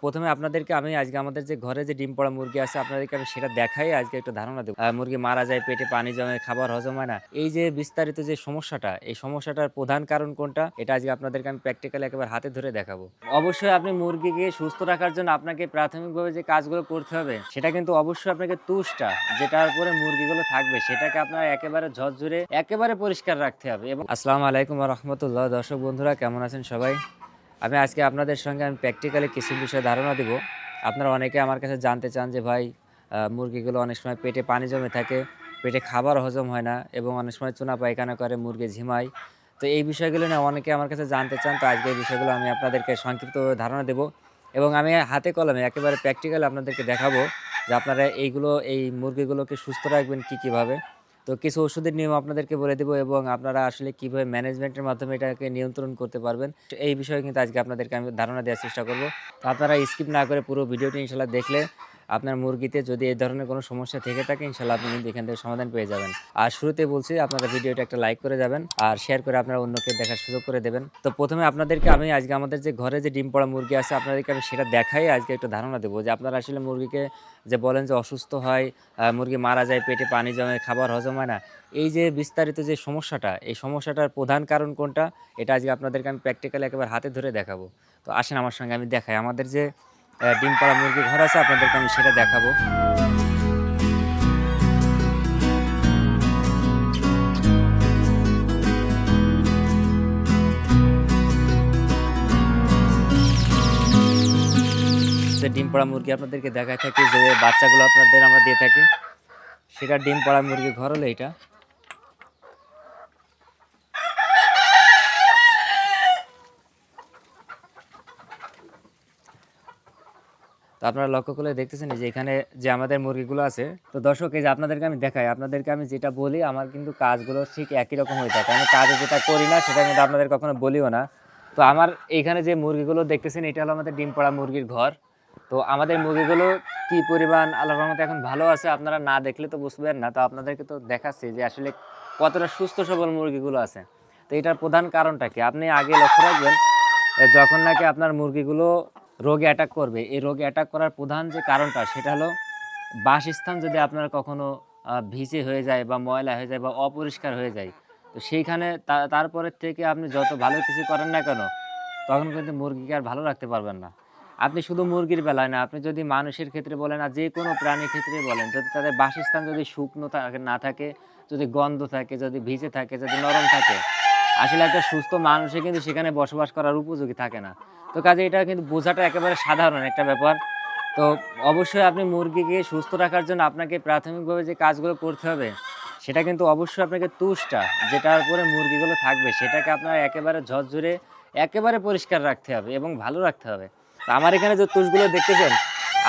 প্রথমে আপনাদেরকে আমি আজকে আমাদের যে ঘরে যে ডিম পাড়া মুরগি আছে আপনাদেরকে আমি সেটা দেখাই আজকে একটু ধারণা দেব। মুরগি মারা যায়, পেটে পানি জমে, খাবার হজম হয় না। এই যে বিস্তারিত যে সমস্যাটা, এই সমস্যাটার প্রধান কারণ কোনটা? এটা আজকে আপনাদেরকে আমি প্র্যাকটিক্যালি একেবারে হাতে ধরে দেখাবো। অবশ্যই আপনি মুরগিকে সুস্থ রাখার জন্য আপনাকে প্রাথমিকভাবে যে কাজগুলো করতে হবে, সেটা কিন্তু অবশ্যই আপনাকে তুষটা যেটার উপরে মুরগিগুলো থাকবে সেটাকে আপনার একেবারে ঝরঝরে একেবারে পরিষ্কার রাখতে হবে। এবং আসসালামু আলাইকুম ওয়া রাহমাতুল্লাহ। দর্শক বন্ধুরা কেমন আছেন সবাই? আমি আজকে আপনাদের সঙ্গে আমি প্র্যাকটিক্যালি কিছু বিষয়ে ধারণা দিব। আপনারা অনেকে আমার কাছে জানতে চান যে ভাই মুরগিগুলো অনেক সময় পেটে পানি জমে থাকে, পেটে খাবার হজম হয় না এবং অনেক সময় চুনা পায়খানা করে, মুরগি ঝিমায়। তো এই বিষয়গুলো নিয়ে অনেকে আমার কাছে জানতে চান। তো আজকে এই বিষয়গুলো আমি আপনাদেরকে সংক্ষিপ্ত ধারণা দেব এবং আমি হাতে কলমে একেবারে প্র্যাকটিক্যালি আপনাদেরকে দেখাবো যে আপনারা এই মুরগিগুলোকে সুস্থ রাখবেন কীভাবে। তো কিছু ওষুধের নিয়ম আপনাদেরকে বলে দেব এবং আপনারা আসলে কিভাবে ম্যানেজমেন্টের মাধ্যমে এটাকে নিয়ন্ত্রণ করতে পারবেন। এই বিষয়ে কিন্তু আজকে আপনাদেরকে আমি ধারণা দেওয়ার চেষ্টা করব। তো আপনারা স্কিপ না করে পুরো ভিডিওটি ইনশাআল্লাহ দেখলে আপনার মুরগিতে যদি এই ধরনের কোনো সমস্যা থেকে থাকে ইনশাআল্লাহ আপনি কিন্তু এখান থেকে সমাধান পেয়ে যাবেন। আর শুরুতে বলছি আপনারা ভিডিওটা একটা লাইক করে যাবেন আর শেয়ার করে আপনারা অন্যকে দেখার সুযোগ করে দেবেন। তো প্রথমে আপনাদেরকে আমি আজকে আমাদের যে ঘরে যে ডিম পাড়া মুরগি আছে আপনাদেরকে আমি সেটা দেখাই আজকে একটু ধারণা দেব যে আপনারা আসলে মুরগিকে যে বলেন যে অসুস্থ হয়, মুরগি মারা যায়, পেটে পানি জমে, খাবার হজম হয় না। এই যে বিস্তারিত যে সমস্যাটা, এই সমস্যাটার প্রধান কারণ কোনটা? এটা আজকে আপনাদেরকে আমি প্র্যাকটিক্যালি একেবারে হাতে ধরে দেখাবো। তো আসেন আমার সঙ্গে আমি দেখাই। আমাদের যে ডিম পাড়া মুরগির ঘর আছে আপনাদেরকে আমি সেটা দেখাবো। যে ডিম পাড়া মুরগি আপনাদেরকে দেখায় থাকি যে বাচ্চাগুলো আপনাদের আমরা দিয়ে থাকি, সেটা ডিম পাড়া মুরগির ঘর হলো এইটা। তো আপনারা লক্ষ্য করলে দেখতেছেন যে এখানে যে আমাদের মুরগিগুলো আছে। তো দর্শক এই যে আপনাদেরকে আমি দেখাই, আপনাদেরকে আমি যেটা বলি আমার কিন্তু কাজগুলো ঠিক একই রকম হয়ে থাকে। আমি কাজে যেটা করি না সেটা কিন্তু আপনাদের কখনো বলিও না। তো আমার এইখানে যে মুরগিগুলো দেখতেছেন এটা হলো আমাদের ডিম পাড়া মুরগির ঘর। তো আমাদের মুরগিগুলো কি পরিমাণ আল্লাহর রহমতে এখন ভালো আছে আপনারা না দেখলে তো বুঝবেন না। তো আপনাদেরকে তো দেখাচ্ছি যে আসলে কতটা সুস্থ সবল মুরগিগুলো আছে। তো এটার প্রধান কারণটা কি? আপনি আগে লক্ষ্য রাখবেন যখন নাকি আপনার মুরগিগুলো রোগে অ্যাটাক করবে, এই রোগে অ্যাটাক করার প্রধান যে কারণটা সেটা হলো বাসস্থান যদি আপনার কখনো ভিজে হয়ে যায় বা ময়লা হয়ে যায় বা অপরিষ্কার হয়ে যায়, তো সেইখানে তারপরের থেকে আপনি যত ভালো কিছু করেন না কেন, তখন কিন্তু মুরগিকে আর ভালো রাখতে পারবেন না। আপনি শুধু মুরগির বেলায় না, আপনি যদি মানুষের ক্ষেত্রে বলেন আর যেকোনো প্রাণীর ক্ষেত্রেই বলেন, যদি তাদের বাসস্থান যদি শুকনো না থাকে, যদি গন্ধ থাকে, যদি ভিজে থাকে, যদি নরম থাকে, আসলে একটা সুস্থ মানুষে কিন্তু সেখানে বসবাস করার উপযোগী থাকে না। তো কাজে এটা কিন্তু বোঝাটা একেবারে সাধারণ একটা ব্যাপার। তো অবশ্যই আপনি মুরগিকে সুস্থ রাখার জন্য আপনাকে প্রাথমিকভাবে যে কাজগুলো করতে হবে, সেটা কিন্তু অবশ্যই আপনাকে তুষটা যেটার উপরে মুরগিগুলো থাকবে সেটাকে আপনার একেবারে ঝরঝরে একেবারে পরিষ্কার রাখতে হবে এবং ভালো রাখতে হবে। তো আমার এখানে যে তুষগুলো দেখতেছেন,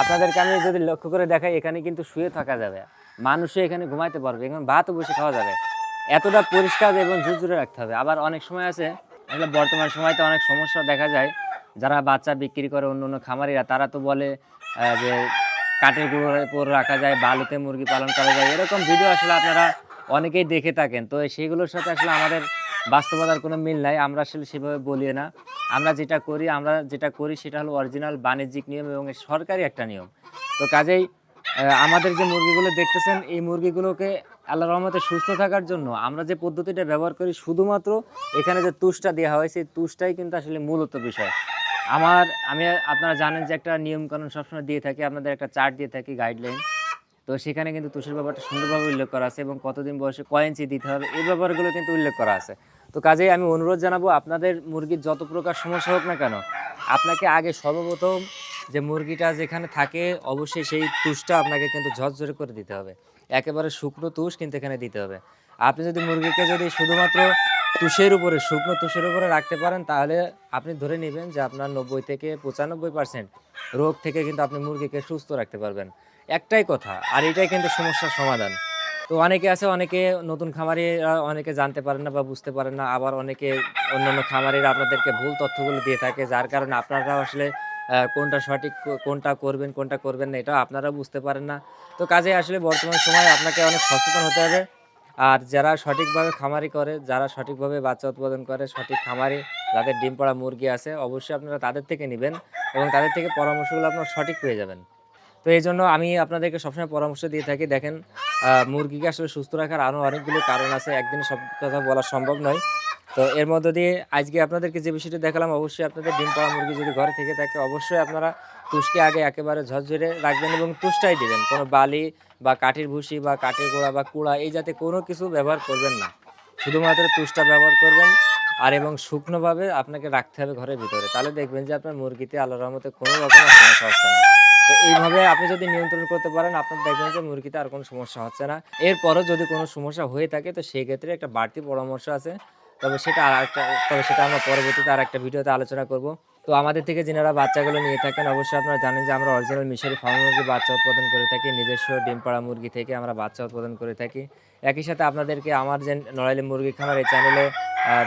আপনাদেরকে আমি যদি লক্ষ্য করে দেখাই এখানে কিন্তু শুয়ে থাকা যাবে। মানুষও এখানে ঘুমাইতে পারবে, এখানে ভাতও বসে খাওয়া যাবে। এতটা পরিষ্কার এবং ঝুরঝুরে রাখতে হবে। আবার অনেক সময় আছে, আসলে বর্তমান সময়তে অনেক সমস্যা দেখা যায়। যারা বাচ্চা বিক্রি করে অন্য খামারিরা তারা তো বলে যে কাঠের গুঁড়োর উপর রাখা যায়, বালুতে মুরগি পালন করা যায়। এরকম ভিডিও আসলে আপনারা অনেকেই দেখে থাকেন। তো সেগুলোর সাথে আসলে আমাদের বাস্তবতার কোনো মিল নাই। আমরা আসলে সেভাবে বলি না। আমরা যেটা করি সেটা হলো অরিজিনাল বাণিজ্যিক নিয়ম এবং সরকারি একটা নিয়ম। তো কাজেই আমাদের যে মুরগিগুলো দেখতেছেন এই মুরগিগুলোকে আল্লাহর রহমতে সুস্থ থাকার জন্য আমরা যে পদ্ধতিটা ব্যবহার করি শুধুমাত্র এখানে যে তুষটা দেওয়া হয় সেই তুষটাই কিন্তু আসলে মূলত বিষয়। আমি আপনারা জানেন যে একটা নিয়মকানুন সবসময় দিয়ে থাকি, আপনাদের একটা চার্ট দিয়ে থাকি গাইডলাইন। তো সেখানে কিন্তু তুষের ব্যাপারটা সুন্দরভাবে উল্লেখ করা আছে এবং কতদিন বয়সে কয় ইঞ্চি দিতে হবে এই ব্যাপারগুলো কিন্তু উল্লেখ করা আছে। তো কাজেই আমি অনুরোধ জানাবো আপনাদের মুরগির যত প্রকার সমস্যা হোক না কেন, আপনাকে আগে সর্বপ্রথম যে মুরগিটা যেখানে থাকে অবশ্যই সেই তুষটা আপনাকে কিন্তু ঝরঝরে করে দিতে হবে। একেবারে শুকনো তুষ কিন্তু এখানে দিতে হবে। আপনি যদি মুরগিকে যদি শুধুমাত্র শুকনো তুষের উপরে রাখতে পারেন তাহলে আপনি ধরে নিবেন যে আপনার ৯০ থেকে ৯৫% রোগ থেকে কিন্তু আপনি মুরগিকে সুস্থ রাখতে পারবেন। একটাই কথা, আর এটাই কিন্তু সমস্যার সমাধান। তো অনেকে আছে, অনেকে নতুন খামারিরা অনেকে জানতে পারেন না বা বুঝতে পারেন না। আবার অনেকে অন্যান্য খামারিরা আপনাদেরকে ভুল তথ্যগুলো দিয়ে থাকে, যার কারণে আপনারাও আসলে কোনটা সঠিক, কোনটা করবেন, কোনটা করবেন না এটাও আপনারাও বুঝতে পারেন না। তো কাজেই আসলে বর্তমান সময়ে আপনাকে অনেক সচেতন হতে হবে। আর যারা সঠিকভাবে খামারি করে, যারা সঠিকভাবে বাচ্চা উৎপাদন করে, সঠিক খামারি যাদের ডিম পাড়া মুরগি আছে অবশ্যই আপনারা তাদের থেকে নেবেন এবং তাদের থেকে পরামর্শগুলো আপনারা সঠিক পেয়ে যাবেন। তো এইজন্য আমি আপনাদেরকে সবসময় পরামর্শ দিয়ে থাকি। দেখেন মুরগিকে আসলে সুস্থ রাখার আরো অনেকগুলো কারণ আছে। একদিনে সব কথা বলা সম্ভব নয়। তো এর মধ্য দিয়ে আজকে আপনাদেরকে যে বিষয়টি দেখালাম অবশ্যই আপনাদের ডিম পাড়া মুরগি যদি ঘরে থেকে থাকে অবশ্যই আপনারা তুষকে আগে একেবারে ঝরঝরে রাখবেন এবং তুষটাই দিবেন। কোনো বালি বা কাঠের ভুসি বা কাঠের গোড়া বা কুড়া এই জাতীয় কোনো কিছু ব্যবহার করবেন না। শুধুমাত্র তুষটা ব্যবহার করবেন আর এবং শুকনোভাবে আপনাকে রাখতে হবে ঘরের ভিতরে। তাহলে দেখবেন যে আপনার মুরগিতে আল্লাহর রহমতে কোনো রকমের সমস্যা হচ্ছে না। তো এইভাবে আপনি যদি নিয়ন্ত্রণ করতে পারেন আপনার দেখবেন যে মুরগিতে আর কোনো সমস্যা হচ্ছে না। এরপরও যদি কোনো সমস্যা হয়ে থাকে তো সেক্ষেত্রে একটা বাড়তি পরামর্শ আছে। তবে সেটা আরেকটা তবে সেটা আমরা পরবর্তীতে আরেকটা ভিডিওতে আলোচনা করব। তো আমাদের থেকে যিনারা বাচ্চাগুলো নিয়ে থাকেন অবশ্যই আপনারা জানেন যে আমরা অরিজিনাল মিশরি ফার্ম মুরগির বাচ্চা উৎপাদন করে থাকি। নিজস্ব ডিম পাড়া মুরগি থেকে আমরা বাচ্চা উৎপাদন করে থাকি। একই সাথে আপনাদেরকে আমার যে নড়াইলে মুরগি খামার এই চ্যানেলে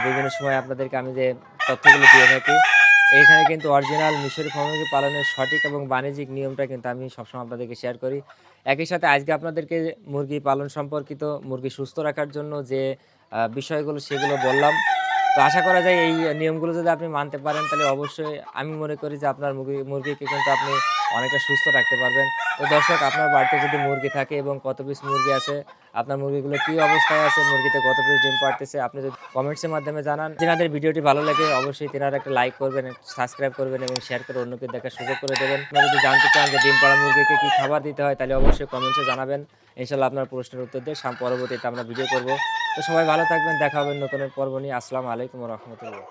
বিভিন্ন সময় আপনাদেরকে আমি যে তথ্যগুলো দিয়ে থাকি, এইখানে কিন্তু অরিজিনাল মিশরি ফার্ম মুরগি পালনের সঠিক এবং বাণিজ্যিক নিয়মটা কিন্তু আমি সবসময় আপনাদেরকে শেয়ার করি। একই সাথে আজকে আপনাদেরকে মুরগি পালন সম্পর্কিত মুরগি সুস্থ রাখার জন্য যে বিষয়গুলো সেগুলো বললাম। তো আশা করা যায় এই নিয়মগুলো যদি আপনি মানতে পারেন তাহলে অবশ্যই আমি মনে করি যে আপনার মুরগিকে কিন্তু আপনি অনেকটা সুস্থ রাখতে পারবেন। তো দর্শক আপনার বাড়িতে যদি মুরগি থাকে এবং কত পিস মুরগি আছে, আপনার মুরগিগুলো কি অবস্থায় আছে, মুরগিতে কত পিস ডিম পাড়তেছে আপনি যদি কমেন্টসের মাধ্যমে জানান। যেনাদের ভিডিওটি ভালো লাগে অবশ্যই তেনারা একটা লাইক করবেন, সাবস্ক্রাইব করবেন এবং শেয়ার করে অন্যকে দেখার সুযোগ করে দেবেন। আপনারা যদি জানতে চান যে ডিম পাড়া মুরগিকে কি খাবার দিতে হয় তাহলে অবশ্যই কমেন্টসে জানাবেন। ইনশাআল্লাহ আপনার প্রশ্নের উত্তর দিয়ে পরবর্তীতে আমরা ভিডিও করব। তো সবাই ভালো থাকবেন। দেখা হবে নতুন এক পর্ব নিয়ে। আসসালামু আলাইকুম ওয়া রাহমাতুল্লাহ।